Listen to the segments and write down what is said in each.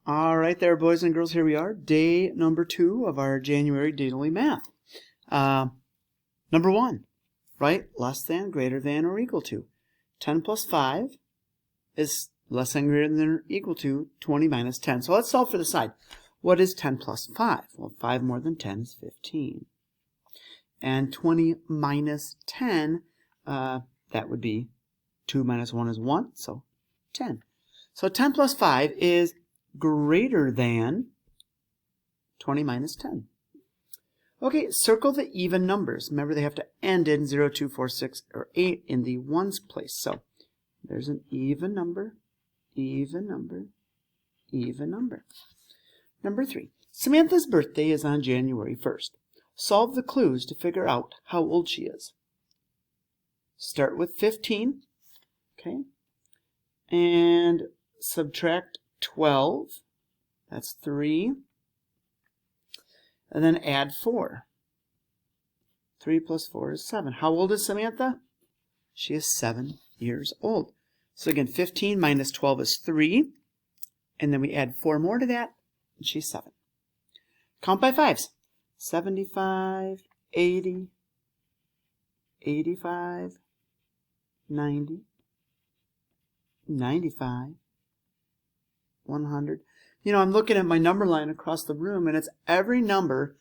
All right there, boys and girls, here we are, day number 2 of our January daily math. Number 1, right? Less than, greater than, or equal to. 10 plus 5 is less than, greater than, or equal to 20 minus 10. So let's solve for the side. What is 10 plus 5? Well, 5 more than 10 is 15. And 20 minus 10, that would be 2 minus 1 is 1, so 10. So 10 plus 5 is greater than 20 minus 10. Okay, circle the even numbers. Remember, they have to end in 0, 2, 4, 6, or 8 in the ones place. So there's an even number, even number, even number. Number 3, Samantha's birthday is on January 1st. Solve the clues to figure out how old she is. Start with 15, okay, and subtract 12, that's 3, and then add 4. 3 plus 4 is 7. How old is Samantha? She is 7 years old. So again, 15 minus 12 is 3, and then we add 4 more to that, and she's 7. Count by 5s. 75, 80, 85, 90, 95, 100. You know, I'm looking at my number line across the room, and it's every number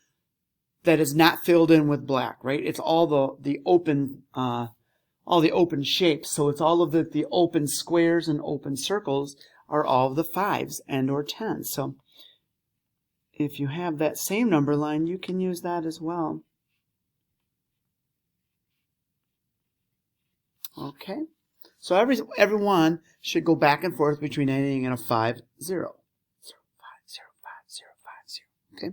that is not filled in with black, right? It's all the open shapes. So it's all of the open squares and open circles are all of the 5s and or 10s. So if you have that same number line, you can use that as well. Okay. So everyone should go back and forth between anything and a 5, 0. 0, 5, 0, 5, 0, 5,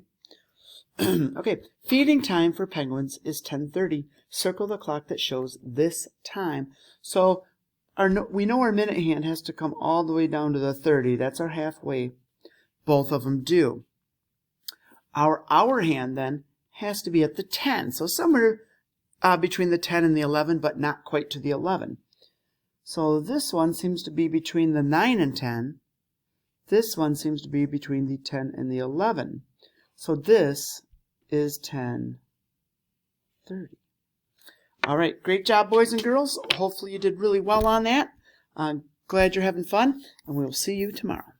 0. Okay. Okay. Feeding time for penguins is 10:30. Circle the clock that shows this time. So we know our minute hand has to come all the way down to the 30. That's our halfway. Both of them do. Our hour hand then has to be at the 10. So somewhere between the 10 and the 11, but not quite to the 11. So this one seems to be between the 9 and 10. This one seems to be between the 10 and the 11. So this is 10:30. All right, great job, boys and girls. Hopefully you did really well on that. I'm glad you're having fun, and we'll see you tomorrow.